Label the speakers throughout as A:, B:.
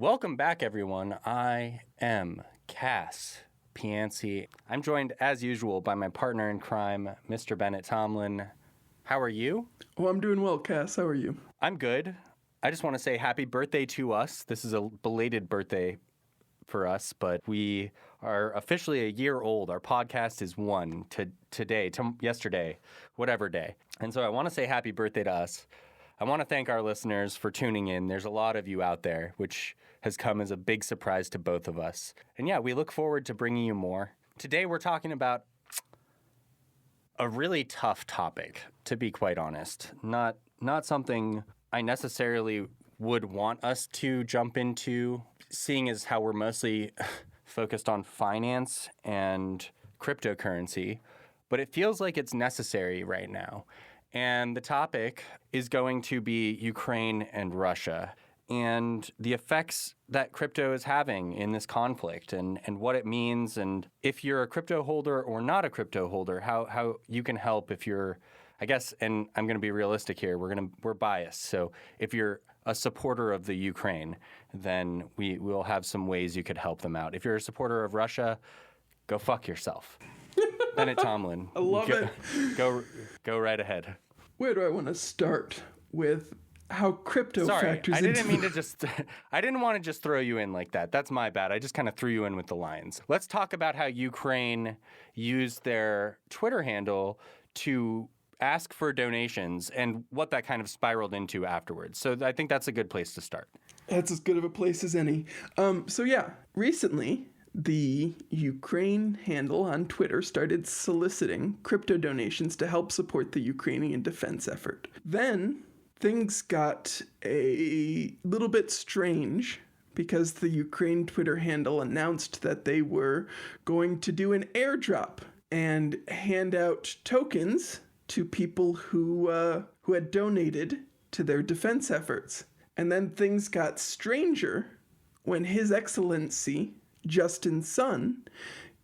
A: Welcome back, everyone. I am Cass Piancey. I'm joined, as usual, by my partner in crime, Mr. Bennett Tomlin. How are you?
B: Oh, I'm doing well, Cass. How are you?
A: I'm good. I just want to say happy birthday to us. This is a belated birthday for us, but we are officially a year old. Our podcast is one to yesterday, whatever day. And so I want to say happy birthday to us. I want to thank our listeners for tuning in. There's a lot of you out there, which has come as a big surprise to both of us. And yeah, we look forward to bringing you more. Today we're talking about a really tough topic, to be quite honest. Not something I necessarily would want us to jump into, seeing as how we're mostly focused on finance and cryptocurrency, but it feels like it's necessary right now. And the topic is going to be Ukraine and Russia and the effects that crypto is having in this conflict and what it means. And if you're a crypto holder or not a crypto holder, how you can help if you're, I guess, and I'm going to be realistic here, we're biased. So if you're a supporter of the Ukraine, then we'll have some ways you could help them out. If you're a supporter of Russia, go fuck yourself. Bennett Tomlin.
B: I love it.
A: Go right ahead.
B: Where do I want to start with how crypto factors into...
A: I didn't want to just throw you in like that. That's my bad. I just kind of threw you in with the lines. Let's talk about how Ukraine used their Twitter handle to ask for donations and what that kind of spiraled into afterwards. So I think that's a good place to start.
B: That's as good of a place as any. Recently, the Ukraine handle on Twitter started soliciting crypto donations to help support the Ukrainian defense effort. Then things got a little bit strange because the Ukraine Twitter handle announced that they were going to do an airdrop and hand out tokens to people who had donated to their defense efforts. And then things got stranger when His Excellency Justin's son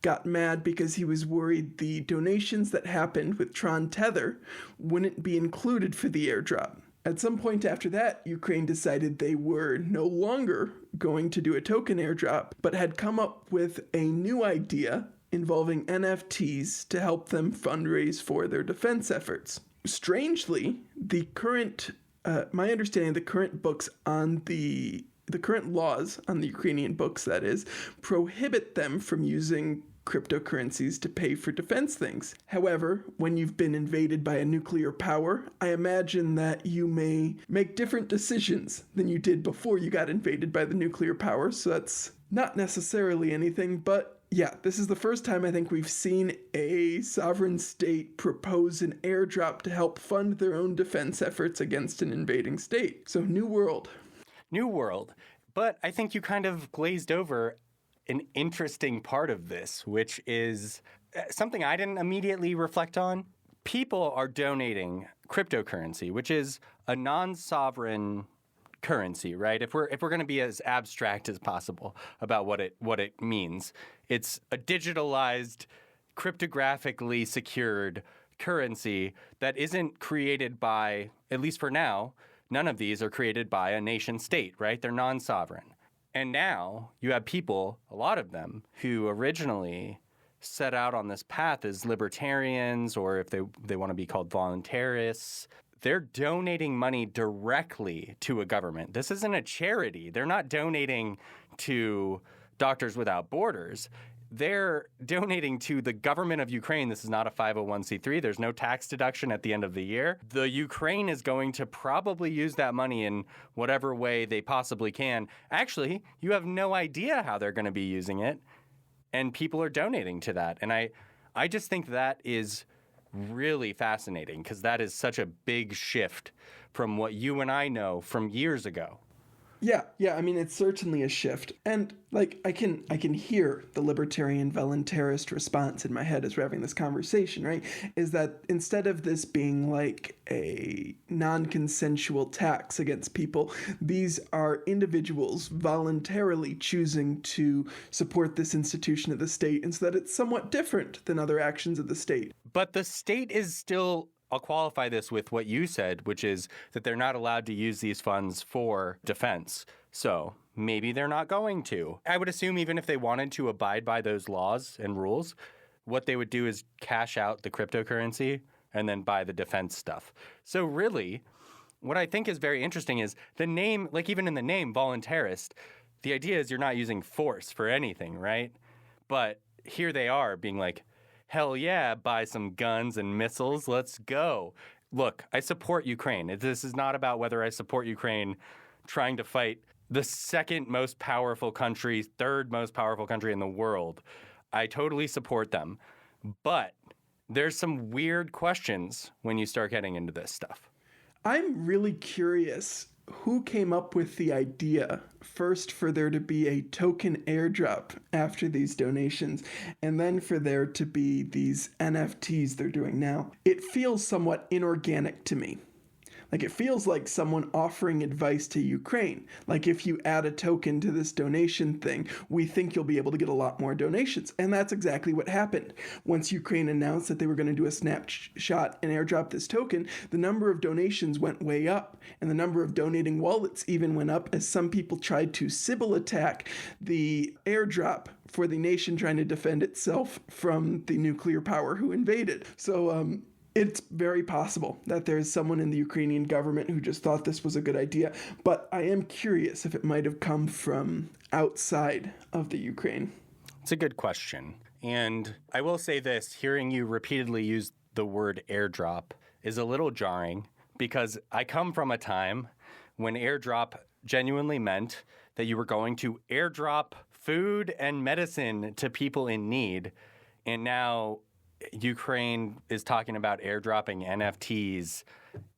B: got mad because he was worried the donations that happened with Tron Tether wouldn't be included for the airdrop. At some point after that, Ukraine decided they were no longer going to do a token airdrop, but had come up with a new idea involving NFTs to help them fundraise for their defense efforts. Strangely, my understanding, the current laws on the Ukrainian books, that is, prohibit them from using cryptocurrencies to pay for defense things. However, when you've been invaded by a nuclear power, I imagine that you may make different decisions than you did before you got invaded by the nuclear power, so that's not necessarily anything, but yeah, this is the first time I think we've seen a sovereign state propose an airdrop to help fund their own defense efforts against an invading state. So, new world.
A: New world. But I think you kind of glazed over an interesting part of this, which is something I didn't immediately reflect on. People are donating cryptocurrency, which is a non-sovereign currency, right? If we're going to be as abstract as possible about what it means, it's a digitalized, cryptographically secured currency that isn't created by, at least for now, none of these are created by a nation state, right? They're non-sovereign. And now you have people, a lot of them, who originally set out on this path as libertarians, or if they want to be called voluntarists. They're donating money directly to a government. This isn't a charity. They're not donating to Doctors Without Borders. They're donating to the government of Ukraine. This is not a 501c3. There's no tax deduction at the end of the year. The Ukraine is going to probably use that money in whatever way they possibly can. Actually, you have no idea how they're going to be using it, and people are donating to that. And I just think that is really fascinating because that is such a big shift from what you and I know from years ago.
B: Yeah, I mean, it's certainly a shift. And, I can hear the libertarian voluntarist response in my head as we're having this conversation, right? Is that instead of this being like a non-consensual tax against people, these are individuals voluntarily choosing to support this institution of the state, and so that it's somewhat different than other actions of the state.
A: But the state is still I'll qualify this with what you said, which is that they're not allowed to use these funds for defense. So maybe they're not going to. I would assume even if they wanted to abide by those laws and rules, what they would do is cash out the cryptocurrency and then buy the defense stuff. So really, what I think is very interesting is the name, like even in the name, voluntarist, the idea is you're not using force for anything, right? But here they are being like, hell yeah, buy some guns and missiles, let's go. Look, I support Ukraine. This is not about whether I support Ukraine trying to fight the second most powerful country, third most powerful country in the world. I totally support them. But there's some weird questions when you start getting into this stuff.
B: I'm really curious who came up with the idea first for there to be a token airdrop after these donations, and then for there to be these NFTs they're doing now. It feels somewhat inorganic to me. Like, it feels like someone offering advice to Ukraine. Like, if you add a token to this donation thing, we think you'll be able to get a lot more donations. And that's exactly what happened. Once Ukraine announced that they were going to do a snapshot and airdrop this token, the number of donations went way up. And the number of donating wallets even went up as some people tried to Sybil attack the airdrop for the nation trying to defend itself from the nuclear power who invaded. So, it's very possible that there's someone in the Ukrainian government who just thought this was a good idea, but I am curious if it might have come from outside of the Ukraine.
A: It's a good question. And I will say this, hearing you repeatedly use the word airdrop is a little jarring because I come from a time when airdrop genuinely meant that you were going to airdrop food and medicine to people in need. And now Ukraine is talking about airdropping NFTs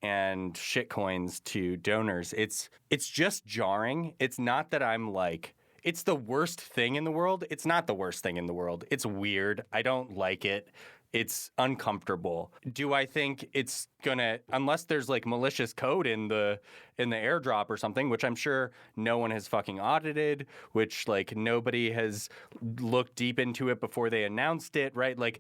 A: and shitcoins to donors. It's just jarring. It's not that I'm like, it's the worst thing in the world. It's not the worst thing in the world. It's weird. I don't like it. It's uncomfortable. Do I think it's gonna, unless there's like malicious code in the airdrop or something, which I'm sure no one has fucking audited, which like nobody has looked deep into it before they announced it, right? Like,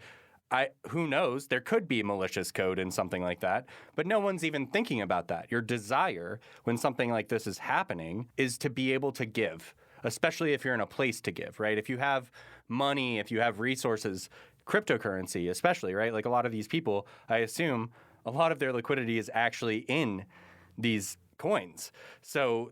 A: who knows? There could be malicious code in something like that, but no one's even thinking about that. Your desire when something like this is happening is to be able to give, especially if you're in a place to give, right? If you have money, if you have resources, cryptocurrency especially, right? Like a lot of these people, I assume a lot of their liquidity is actually in these coins. So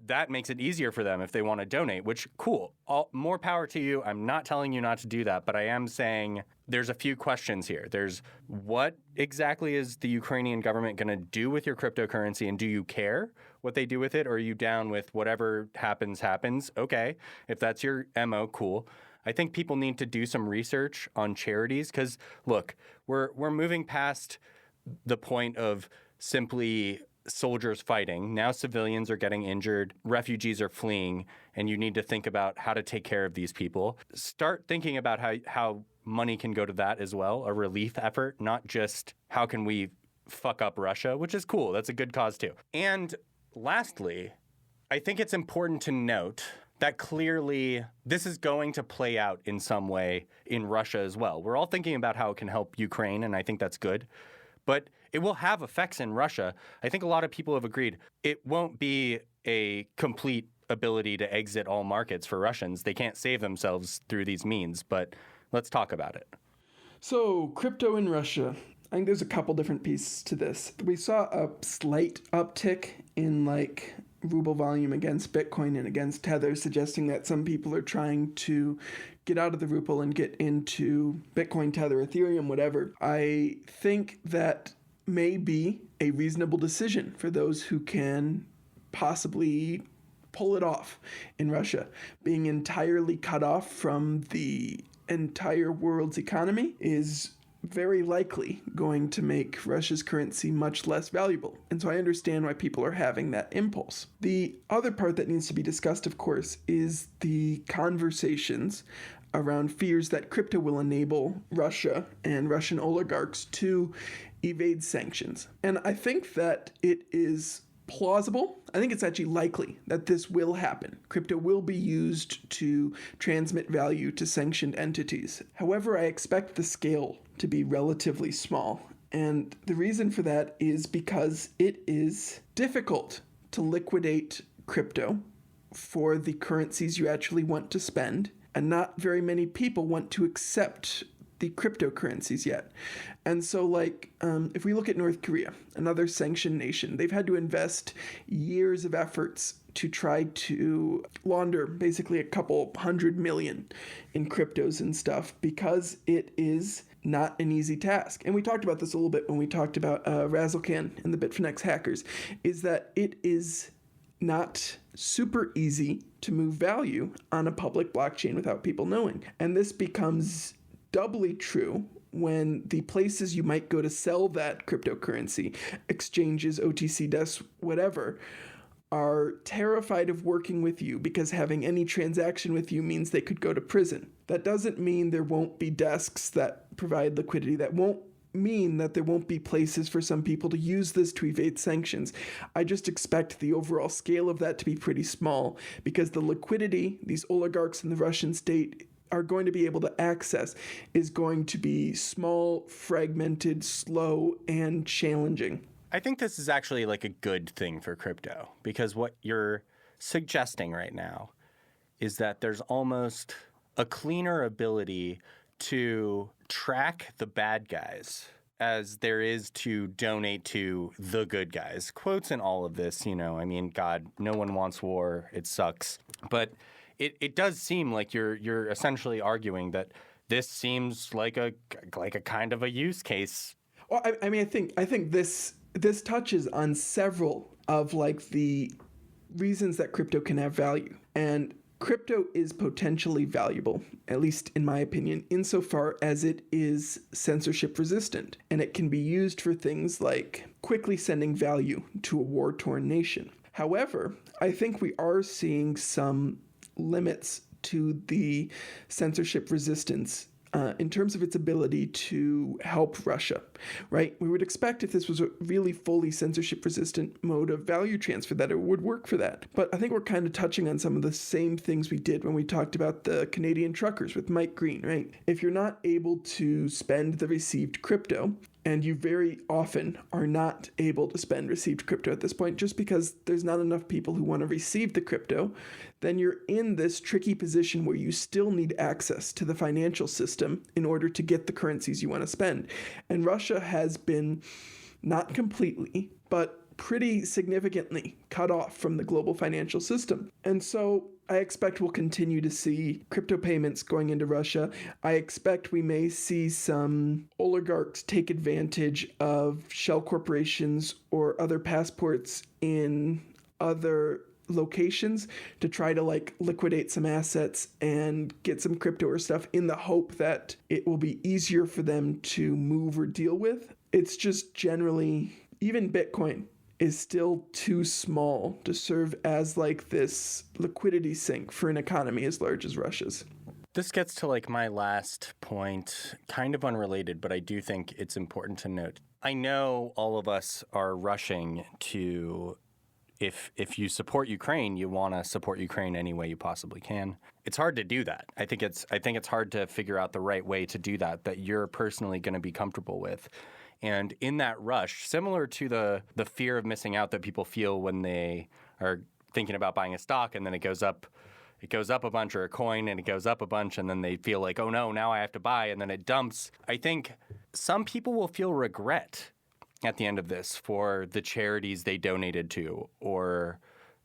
A: that makes it easier for them if they want to donate, which cool. More power to you. I'm not telling you not to do that, but I am saying there's a few questions here. There's what exactly is the Ukrainian government going to do with your cryptocurrency, and do you care what they do with it, or are you down with whatever happens, happens? Okay, if that's your MO, cool. I think people need to do some research on charities because, look, we're moving past the point of simply soldiers fighting. Now civilians are getting injured, refugees are fleeing, and you need to think about how to take care of these people. Start thinking about how money can go to that as well, a relief effort, not just how can we fuck up Russia, which is cool. That's a good cause too. And lastly, I think it's important to note that clearly this is going to play out in some way in Russia as well. We're all thinking about how it can help Ukraine, and I think that's good. But it will have effects in Russia. I think a lot of people have agreed it won't be a complete ability to exit all markets for Russians. They can't save themselves through these means, but let's talk about it.
B: So, crypto in Russia. I think there's a couple different pieces to this. We saw a slight uptick in like ruble volume against Bitcoin and against Tether, suggesting that some people are trying to get out of the ruble and get into Bitcoin, Tether, Ethereum, whatever. I think that may be a reasonable decision for those who can possibly pull it off in Russia. Being entirely cut off from the entire world's economy is very likely going to make Russia's currency much less valuable. And so I understand why people are having that impulse. The other part that needs to be discussed, of course, is the conversations around fears that crypto will enable Russia and Russian oligarchs to evade sanctions. And I think that it is plausible. I think it's actually likely that this will happen. Crypto will be used to transmit value to sanctioned entities. However, I expect the scale to be relatively small. And the reason for that is because it is difficult to liquidate crypto for the currencies you actually want to spend, and not very many people want to accept the cryptocurrencies yet. And so, like, if we look at North Korea, another sanctioned nation, they've had to invest years of efforts to try to launder basically a couple $100 million in cryptos and stuff, because it is not an easy task. And we talked about this a little bit when we talked about Razzlecan and the Bitfinex hackers, is that it is not super easy to move value on a public blockchain without people knowing. And this becomes doubly true when the places you might go to sell that cryptocurrency, exchanges, OTC desks, whatever, are terrified of working with you because having any transaction with you means they could go to prison. That doesn't mean there won't be desks that provide liquidity. That won't mean that there won't be places for some people to use this to evade sanctions. I just expect the overall scale of that to be pretty small, because the liquidity these oligarchs in the Russian state are going to be able to access is going to be small, fragmented, slow, and challenging.
A: I think this is actually like a good thing for crypto, because what you're suggesting right now is that there's almost a cleaner ability to track the bad guys as there is to donate to the good guys. Quotes in all of this, I mean, God, no one wants war. It sucks. But it does seem like you're essentially arguing that this seems like a kind of a use case.
B: Well, I mean, I think this touches on several of like the reasons that crypto can have value. And crypto is potentially valuable, at least in my opinion, insofar as it is censorship resistant, and it can be used for things like quickly sending value to a war-torn nation. However, I think we are seeing some limits to the censorship resistance in terms of its ability to help Russia, right? We would expect if this was a really fully censorship-resistant mode of value transfer that it would work for that. But I think we're kind of touching on some of the same things we did when we talked about the Canadian truckers with Mike Green, right? If you're not able to spend the received crypto, and you very often are not able to spend received crypto at this point just because there's not enough people who want to receive the crypto, then you're in this tricky position where you still need access to the financial system in order to get the currencies you want to spend. And Russia has been, not completely, but pretty significantly cut off from the global financial system. And so I expect we'll continue to see crypto payments going into Russia. I expect we may see some oligarchs take advantage of shell corporations or other passports in other locations to try to like liquidate some assets and get some crypto or stuff in the hope that it will be easier for them to move or deal with. It's just generally, even Bitcoin is still too small to serve as like this liquidity sink for an economy as large as Russia's.
A: This gets to like my last point, kind of unrelated, but I do think it's important to note. I know all of us are rushing to, if you support Ukraine, you want to support Ukraine any way you possibly can. It's hard to do that. I think it's hard to figure out the right way to do that you're personally going to be comfortable with. And in that rush, similar to the fear of missing out that people feel when they are thinking about buying a stock and then it goes up a bunch, or a coin and it goes up a bunch, and then they feel like, oh no, now I have to buy, and then it dumps. I think some people will feel regret at the end of this for the charities they donated to, or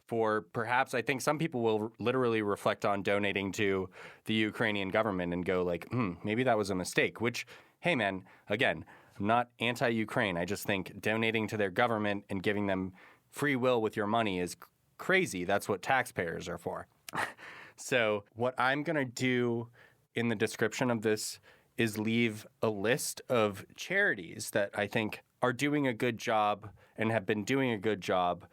A: for perhaps, I think some people will literally reflect on donating to the Ukrainian government and go like, maybe that was a mistake, which, hey man, again, I'm not anti-Ukraine. I just think donating to their government and giving them free will with your money is crazy. That's what taxpayers are for. So what I'm going to do in the description of this is leave a list of charities that I think are doing a good job and have been doing a good job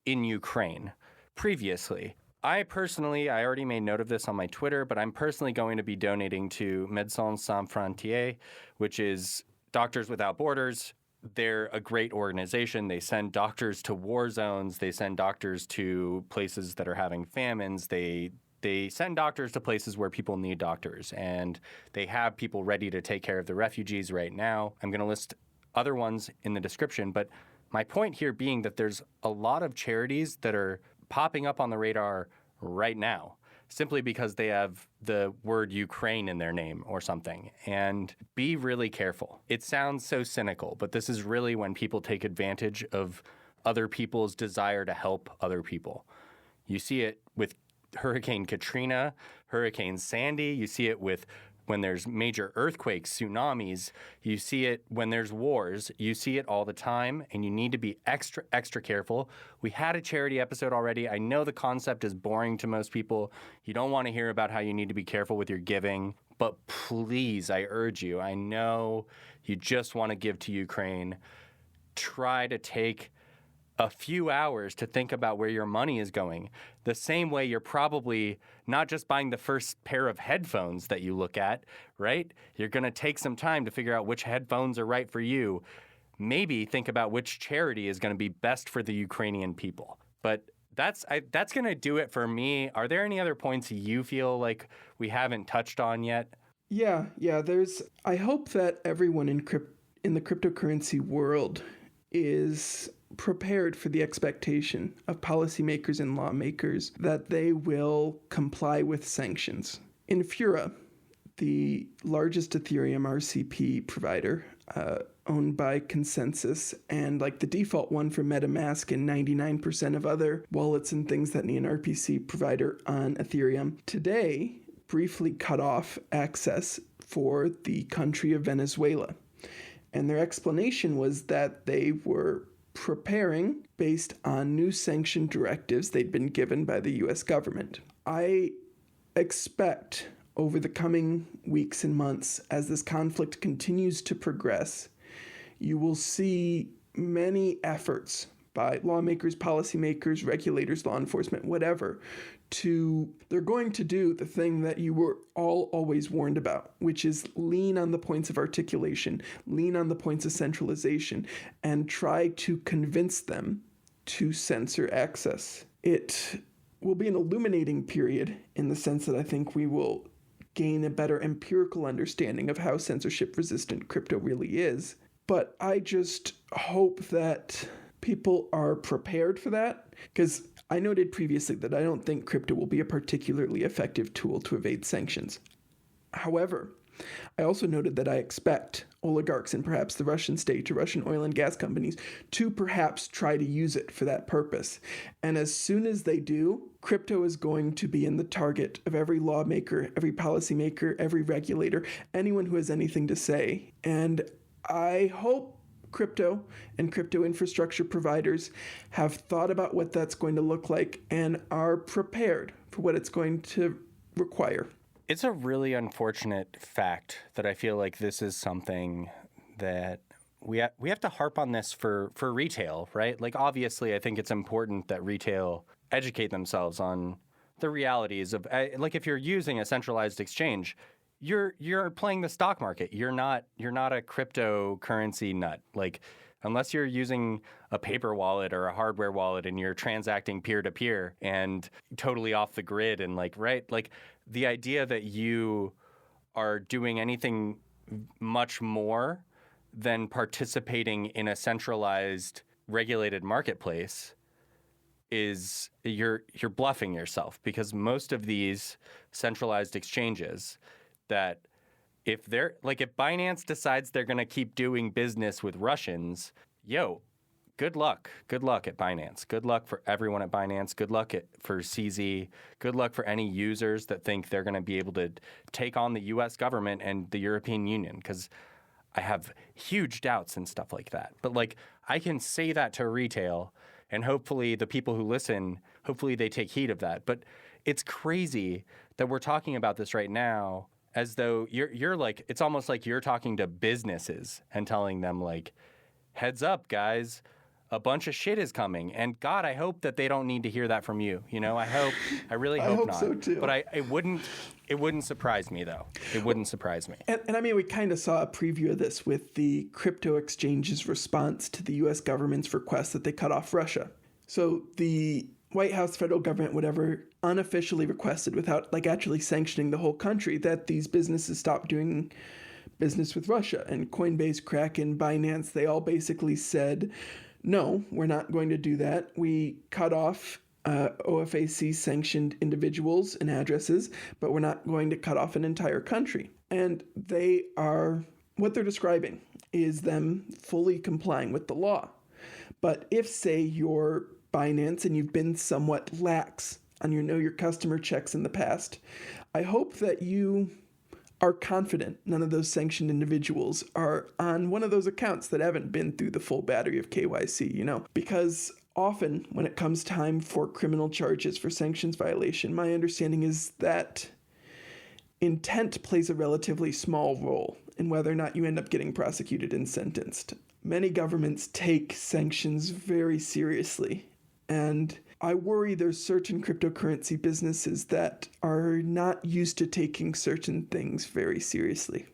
A: in Ukraine previously. I already made note of this on my Twitter, but I'm personally going to be donating to Médecins Sans Frontières, which is Doctors Without Borders. They're a great organization. They send doctors to war zones. They send doctors to places that are having famines. They send doctors to places where people need doctors. And they have people ready to take care of the refugees right now. I'm going to list other ones in the description. But my point here being that there's a lot of charities that are popping up on the radar right now simply because they have the word Ukraine in their name or something. And be really careful. It sounds so cynical, but this is really when people take advantage of other people's desire to help other people. You see it with Hurricane Katrina, Hurricane Sandy. You see it with when there's major earthquakes, tsunamis. You see it when there's wars. You see it all the time, and you need to be extra, extra careful. We had a charity episode already. I know the concept is boring to most people. You don't want to hear about how you need to be careful with your giving, but please, I urge you, I know you just want to give to Ukraine. Try to take a few hours to think about where your money is going. The same way you're probably not just buying the first pair of headphones that you look at, right? You're going to take some time to figure out which headphones are right for you. Maybe think about which charity is going to be best for the Ukrainian people. But that's going to do it for me. Are there any other points you feel like we haven't touched on yet?
B: Yeah. I hope that everyone in the cryptocurrency world is prepared for the expectation of policymakers and lawmakers that they will comply with sanctions. Infura, the largest Ethereum RCP provider, owned by Consensus, and like the default one for MetaMask and 99% of other wallets and things that need an RPC provider on Ethereum, today briefly cut off access for the country of Venezuela. And their explanation was that they were preparing based on new sanction directives they'd been given by the US government. I expect over the coming weeks and months, as this conflict continues to progress, you will see many efforts by lawmakers, policymakers, regulators, law enforcement, whatever, they're going to do the thing that you were all always warned about, which is lean on the points of articulation, lean on the points of centralization, and try to convince them to censor access. It will be an illuminating period in the sense that I think we will gain a better empirical understanding of how censorship-resistant crypto really is. But I just hope that people are prepared for that, because I noted previously that I don't think crypto will be a particularly effective tool to evade sanctions. However, I also noted that I expect oligarchs and perhaps the Russian state or Russian oil and gas companies to perhaps try to use it for that purpose. And as soon as they do, crypto is going to be in the target of every lawmaker, every policymaker, every regulator, anyone who has anything to say. And I hope crypto and crypto infrastructure providers have thought about what that's going to look like and are prepared for what it's going to require.
A: It's a really unfortunate fact that I feel like this is something that we have to harp on this for retail, right? Like, obviously, I think it's important that retail educate themselves on the realities of, like, if you're using a centralized exchange, you're playing the stock market. You're not a cryptocurrency nut. Like, unless you're using a paper wallet or a hardware wallet and you're transacting peer to peer and totally off the grid and the idea that you are doing anything much more than participating in a centralized regulated marketplace is you're bluffing yourself, because most of these centralized exchanges that if Binance decides they're going to keep doing business with Russians, good luck. Good luck at Binance. Good luck for everyone at Binance. Good luck for CZ. Good luck for any users that think they're going to be able to take on the U.S. government and the European Union, because I have huge doubts and stuff like that. But I can say that to retail, and hopefully the people who listen, hopefully they take heed of that. But it's crazy that we're talking about this right now as though you're like, it's almost like you're talking to businesses and telling them, like, heads up, guys, a bunch of shit is coming. And God, I hope that they don't need to hear that from you. I really hope not.
B: So too.
A: But it wouldn't surprise me, though. It wouldn't surprise me.
B: And I mean, we kind of saw a preview of this with the crypto exchange's response to the U.S. government's request that they cut off Russia. So the White House, federal government, whatever, unofficially requested, without actually sanctioning the whole country, that these businesses stop doing business with Russia. And Coinbase, Kraken, Binance, they all basically said, no, we're not going to do that. We cut off OFAC sanctioned individuals and addresses, but we're not going to cut off an entire country. And what they're describing is them fully complying with the law. But if, say, you're Binance and you've been somewhat lax on your know your customer checks in the past, I hope that you are confident none of those sanctioned individuals are on one of those accounts that haven't been through the full battery of KYC, because often when it comes time for criminal charges for sanctions violation, my understanding is that intent plays a relatively small role in whether or not you end up getting prosecuted and sentenced. Many governments take sanctions very seriously, and I worry there's certain cryptocurrency businesses that are not used to taking certain things very seriously.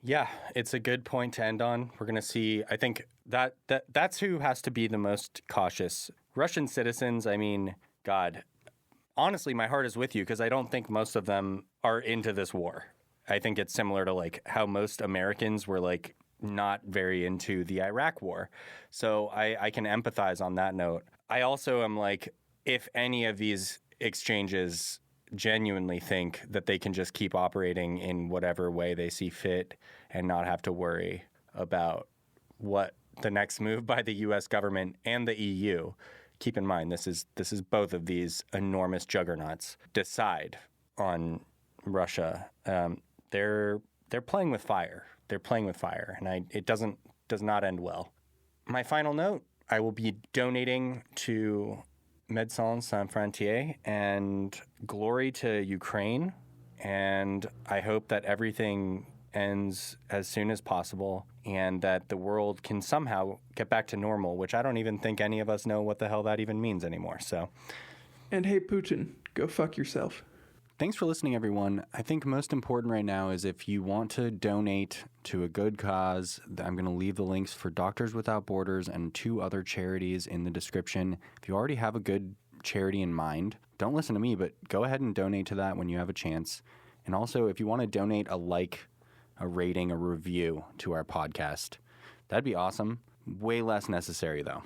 A: Yeah, it's a good point to end on. We're going to see, I think that's who has to be the most cautious. Russian citizens, I mean, God, honestly, my heart is with you because I don't think most of them are into this war. I think it's similar to like how most Americans were like not very into the Iraq war. So I can empathize on that note. I also am like, if any of these exchanges genuinely think that they can just keep operating in whatever way they see fit and not have to worry about what the next move by the U.S. government and the EU, keep in mind this is both of these enormous juggernauts, decide on Russia. They're playing with fire. They're playing with fire, and it does not end well. My final note: I will be donating to Médecins Sans Frontières, and glory to Ukraine. And I hope that everything ends as soon as possible and that the world can somehow get back to normal, which I don't even think any of us know what the hell that even means anymore. So,
B: and hey, Putin, go fuck yourself.
A: Thanks for listening, everyone. I think most important right now is if you want to donate to a good cause, I'm going to leave the links for Doctors Without Borders and 2 other charities in the description. If you already have a good charity in mind, don't listen to me, but go ahead and donate to that when you have a chance. And also, if you want to donate a rating, a review to our podcast, that'd be awesome. Way less necessary, though.